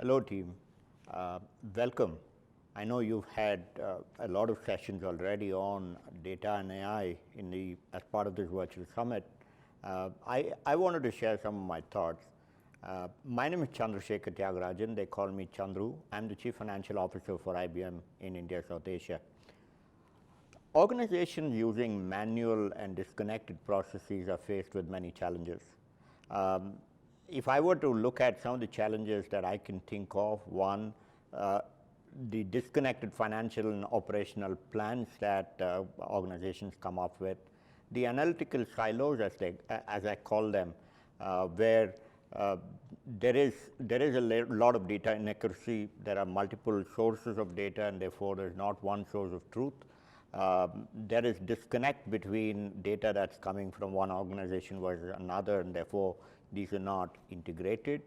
Hello, team. Welcome. I know you've had a lot of sessions already on data and AI as part of this virtual summit. I wanted to share some of my thoughts. My name is Chandrasekar Thyagarajan. They call me Chandru. I'm the Chief Financial Officer for IBM in India, South Asia. Organizations using manual and disconnected processes are faced with many challenges. If I were to look at some of the challenges that I can think of, one, the disconnected financial and operational plans that organizations come up with, the analytical silos, as I call them, where there is a lot of data inaccuracy. There are multiple sources of data, and therefore there's not one source of truth. There is disconnect between data that's coming from one organization versus another, and therefore these are not integrated.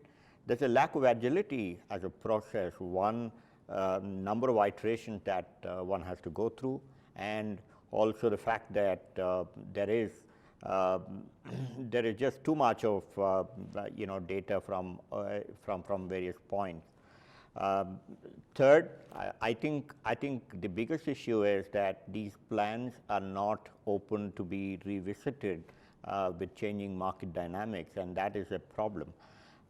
There's a lack of agility as a process, one number of iterations that one has to go through, and also the fact that there is just too much of data from various points. Third, I think the biggest issue is that these plans are not open to be revisited with changing market dynamics, and that is a problem.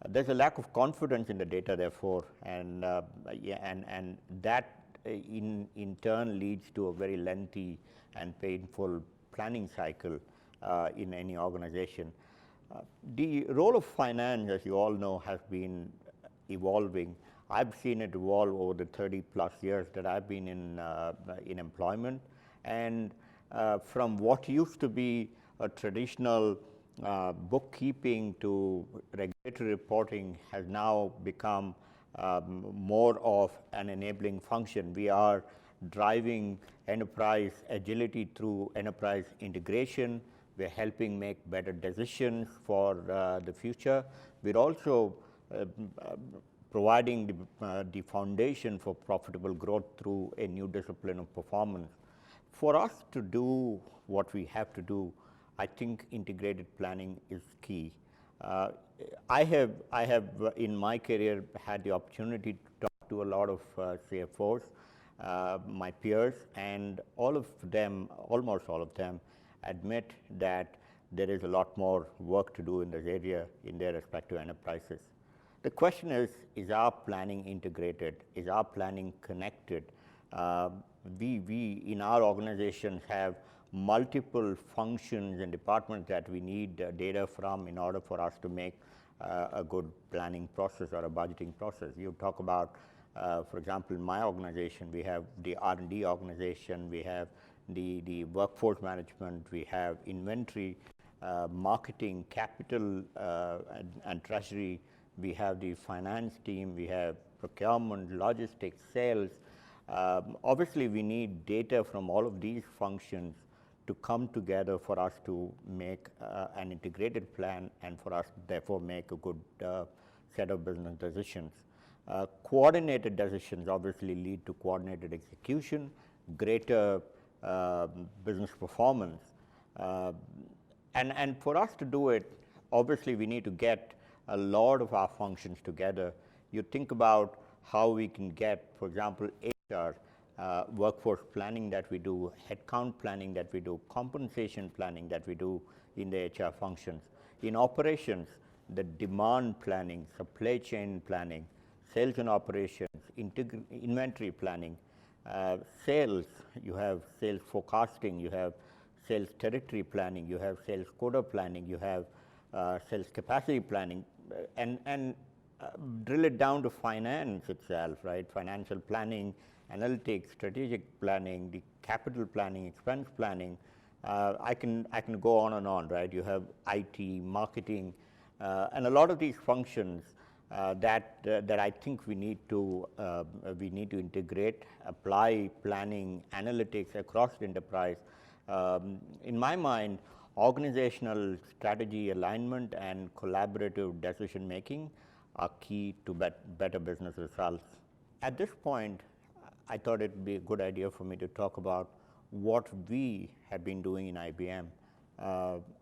There's a lack of confidence in the data, therefore, and that in turn leads to a very lengthy and painful planning cycle in any organization. The role of finance, as you all know, has been evolving. I've seen it evolve over the 30+ years that I've been in employment, and from what used to be a traditional bookkeeping to regulatory reporting has now become more of an enabling function. We are driving enterprise agility through enterprise integration. We're helping make better decisions for the future. We're also providing the foundation for profitable growth through a new discipline of performance. For us to do what we have to do, I think integrated planning is key. I have in my career had the opportunity to talk to a lot of CFOs, my peers, and almost all of them admit that there is a lot more work to do in this area in their respective enterprises. The question is our planning integrated? Is our planning connected? We in our organizations have multiple functions and departments that we need data from in order for us to make a good planning process or a budgeting process. You talk about, for example, in my organization, we have the R&D organization, we have the workforce management, we have inventory, marketing, capital, and treasury. We have the finance team, we have procurement, logistics, sales. Obviously, we need data from all of these functions to come together for us to make an integrated plan and for us, therefore, make a good set of business decisions. Coordinated decisions obviously lead to coordinated execution, greater business performance. And for us to do it, obviously, we need to get a lot of our functions together. You think about how we can get, for example, HR, workforce planning that we do, headcount planning that we do, compensation planning that we do in the HR functions. In operations, the demand planning, supply chain planning, sales and operations, inventory planning, sales, you have sales forecasting, you have sales territory planning, you have sales quota planning, you have sales capacity planning, and drill it down to finance itself, right? Financial planning, analytics, strategic planning, the capital planning, expense planning. I can go on and on, right? You have IT, marketing, and a lot of these functions that I think we need to integrate, apply planning, analytics across the enterprise. In my mind, organizational strategy alignment and collaborative decision making are key to better business results. At this point, I thought it'd be a good idea for me to talk about what we have been doing in IBM.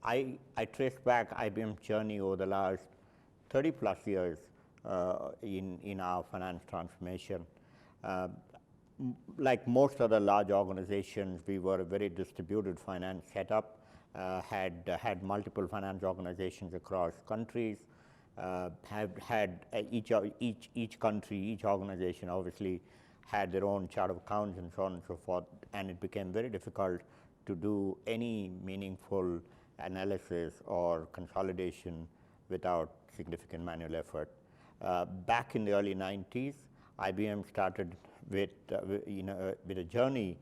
I trace back IBM's journey over the last 30+ years in our finance transformation. Like most other large organizations, we were a very distributed finance setup, had multiple finance organizations across countries, have had each country, each organization obviously had their own chart of accounts and so on and so forth, and it became very difficult to do any meaningful analysis or consolidation without significant manual effort. Back in the early 90s, IBM started with a journey.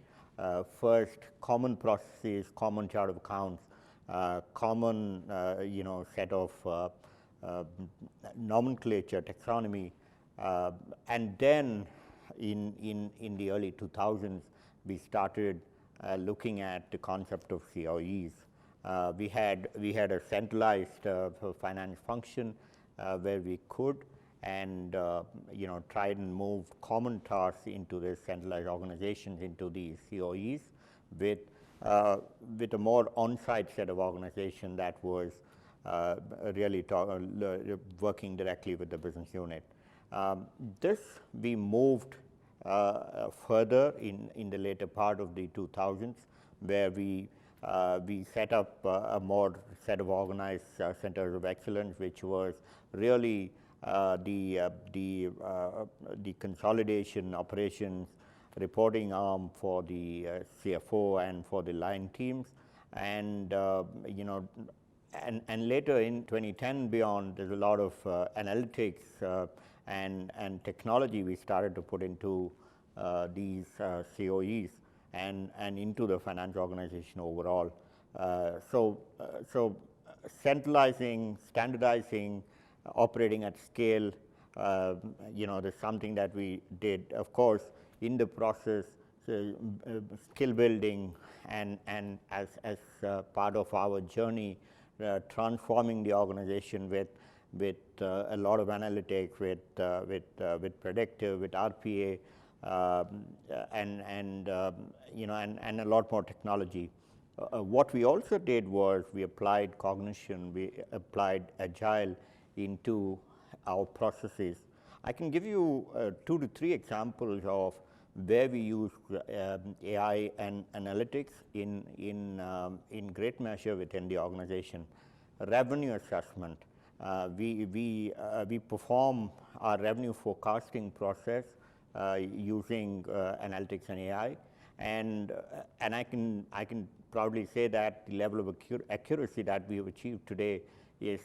First, common processes, common chart of accounts, common set of nomenclature, taxonomy, and then in the early 2000s, we started looking at the concept of COEs. We had a centralized finance function where we could, and tried and moved common tasks into the centralized organizations, into these COEs, with a more on-site set of organization that was really working directly with the business unit. This we moved further in the later part of the 2000s, where we set up a more set of organized centers of excellence, which was really the consolidation operations reporting arm for the CFO and for the line teams, and and later in 2010 beyond, there's a lot of analytics and technology we started to put into these COEs and into the finance organization overall. So centralizing, standardizing, operating at scale, there's something that we did. Of course, in the process, skill building and as part of our journey, transforming the organization with a lot of analytics, with predictive, with RPA, and a lot more technology. What we also did was we applied cognition, we applied agile into our processes. I can give you 2 to 3 examples of where we use AI and analytics in great measure within the organization. Revenue assessment. We perform our revenue forecasting process using analytics and AI, and I can proudly say that the level of accuracy that we have achieved today is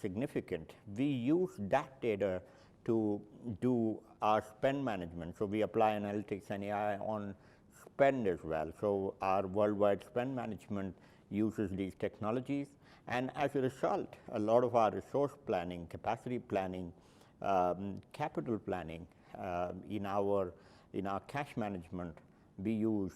significant. We use that data to do our spend management. So we apply analytics and AI on spend as well. So our worldwide spend management uses these technologies, and as a result, a lot of our resource planning, capacity planning, capital planning, in our cash management, we use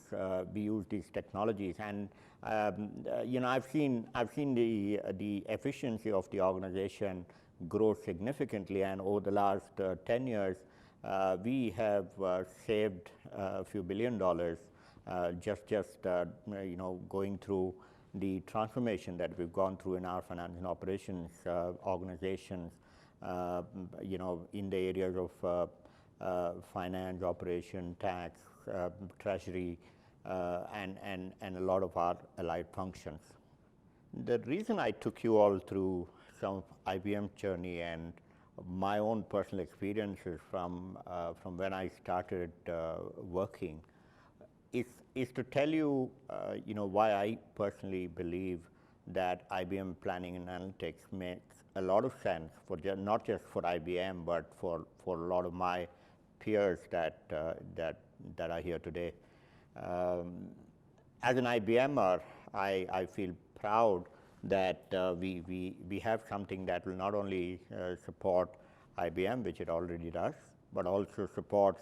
these technologies. And I've seen the efficiency of the organization grow significantly, and over the last 10 years, we have saved a few $1 billion just going through the transformation that we've gone through in our finance and operations organizations, in the areas of finance, operation, tax, treasury, and a lot of our allied functions. The reason I took you all through some of IBM's journey and my own personal experiences from when I started working is to tell you, why I personally believe that IBM Planning and Analytics makes a lot of sense for not just for IBM, but for a lot of my peers that are here today. As an IBMer, I feel proud that we have something that will not only support IBM, which it already does, but also supports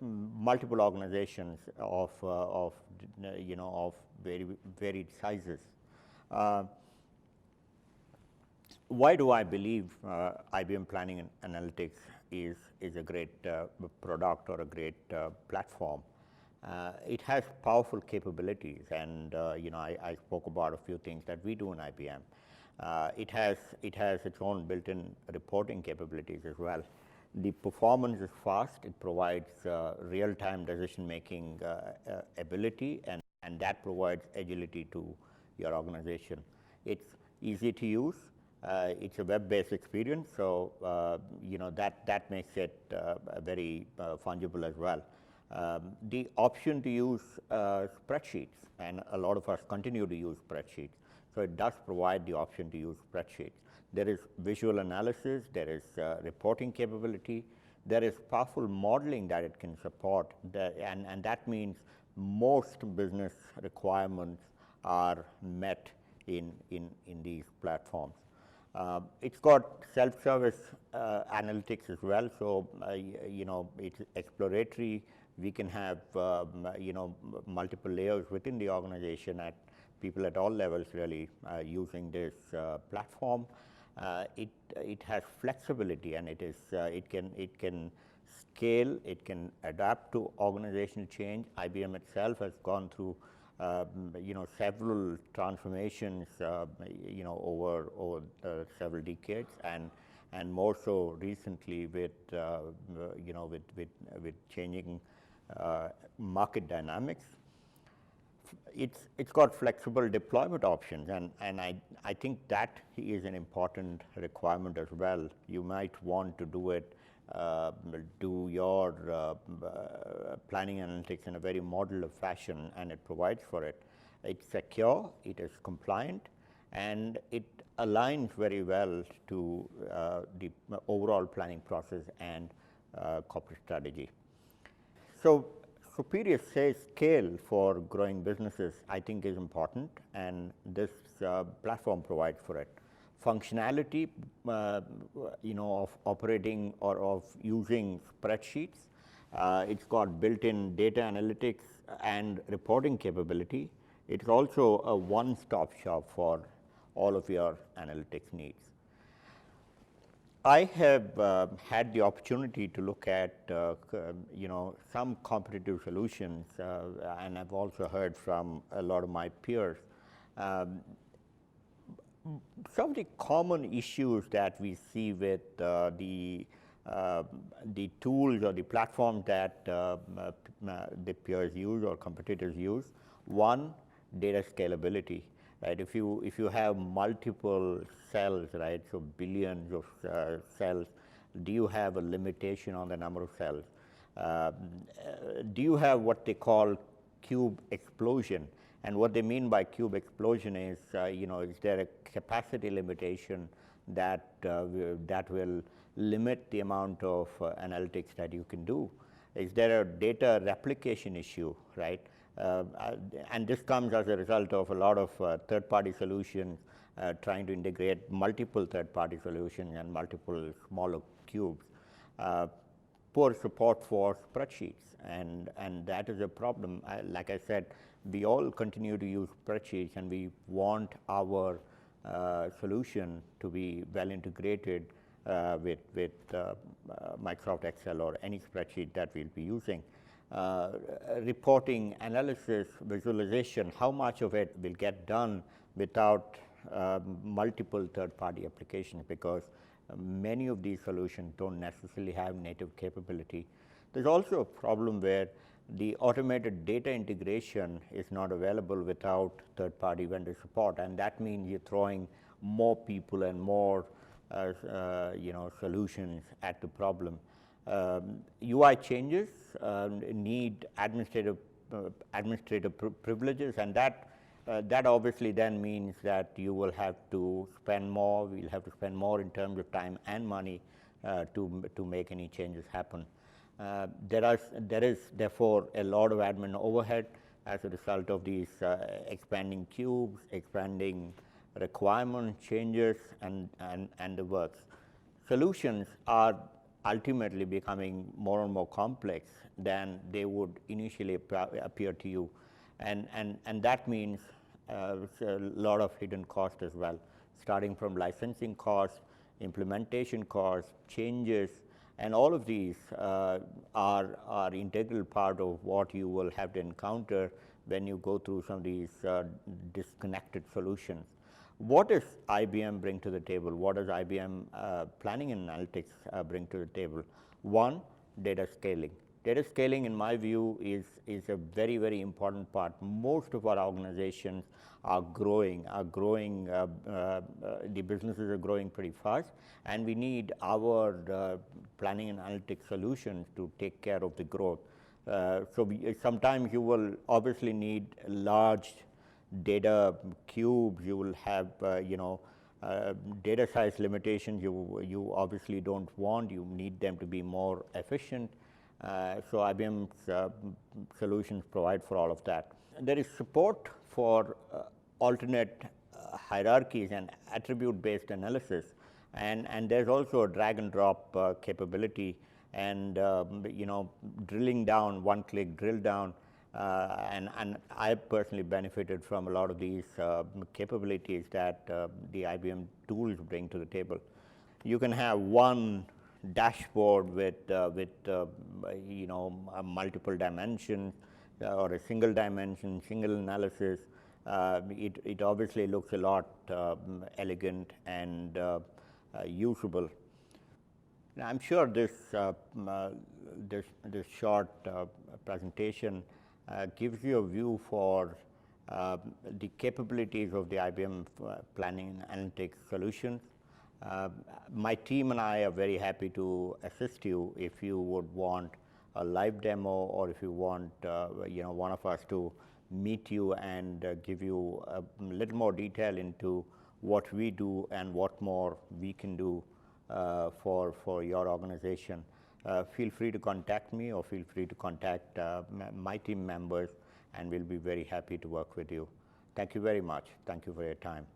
multiple organizations of very varied sizes. Why do I believe IBM Planning and Analytics is a great product or a great platform? It has powerful capabilities, and I spoke about a few things that we do in IBM. It has its own built-in reporting capabilities as well. The performance is fast. It provides real-time decision-making ability, and that provides agility to your organization. It's easy to use. It's a web-based experience, so that makes it very fungible as well. The option to use spreadsheets, and a lot of us continue to use spreadsheets. So it does provide the option to use spreadsheets. There is visual analysis, there is reporting capability, there is powerful modeling that it can support, and that means most business requirements are met in these platforms. It's got self-service analytics as well, so it's exploratory. We can have multiple layers within the organization, at people at all levels really using this platform. It has flexibility, and it can scale, it can adapt to organizational change. IBM itself has gone through several transformations over several decades, and more so recently with changing market dynamics. It's got flexible deployment options, and I think that is an important requirement as well. You might want to do your planning analytics in a very modular fashion, and it provides for it. It's secure, it is compliant, and it aligns very well to the overall planning process and corporate strategy. So superior scale for growing businesses, I think, is important, and this platform provides for it. Functionality, of operating or of using spreadsheets. It's got built-in data analytics and reporting capability. It's also a one-stop shop for all of your analytics needs. I have had the opportunity to look at some competitive solutions, and I've also heard from a lot of my peers. Some of the common issues that we see with the tools or the platforms that the peers use or competitors use. One, data scalability. Right? If you have multiple cells, right, so billions of cells, do you have a limitation on the number of cells? Do you have what they call cube explosion? And what they mean by cube explosion is, is there a capacity limitation that will limit the amount of analytics that you can do? Is there a data replication issue, right? And this comes as a result of a lot of third-party solutions trying to integrate multiple third-party solutions and multiple smaller cubes. Poor support for spreadsheets, and that is a problem. Like I said, we all continue to use spreadsheets, and we want our solution to be well integrated with Microsoft Excel or any spreadsheet that we'll be using. Reporting, analysis, visualization, how much of it will get done without multiple third-party applications, because many of these solutions don't necessarily have native capability. There's also a problem where the automated data integration is not available without third-party vendor support, and that means you're throwing more people and more solutions at the problem. UI changes need administrative privileges, and that obviously then means that you will have to spend more. We'll have to spend more in terms of time and money to make any changes happen. There is therefore a lot of admin overhead as a result of these expanding cubes, expanding requirement changes, and the works. Solutions are ultimately becoming more and more complex than they would initially appear to you, and that means a lot of hidden cost as well, starting from licensing costs, implementation costs, changes, and all of these are integral part of what you will have to encounter when you go through some of these disconnected solutions. What does IBM bring to the table? What does IBM planning and analytics bring to the table? One, data scaling. Data scaling, in my view, is a very, very important part. Most of our organizations are growing, the businesses are growing pretty fast, and we need our planning and analytics solutions to take care of the growth. Sometimes you will obviously need large data cubes, you will have data size limitations you obviously don't want, you need them to be more efficient. So IBM's solutions provide for all of that. There is support for alternate hierarchies and attribute-based analysis, and there's also a drag and drop capability, and drilling down, one-click drill down. And I personally benefited from a lot of these capabilities that the IBM tools bring to the table. You can have one dashboard with multiple dimensions or a single dimension, single analysis. It obviously looks a lot elegant and usable. Now, I'm sure this short presentation gives you a view for the capabilities of the IBM planning and analytics solutions. My team and I are very happy to assist you if you would want a live demo, or if you want one of us to meet you and give you a little more detail into what we do and what more we can do for your organization. Feel free to contact me, or feel free to contact my team members, and we'll be very happy to work with you. Thank you very much. Thank you for your time.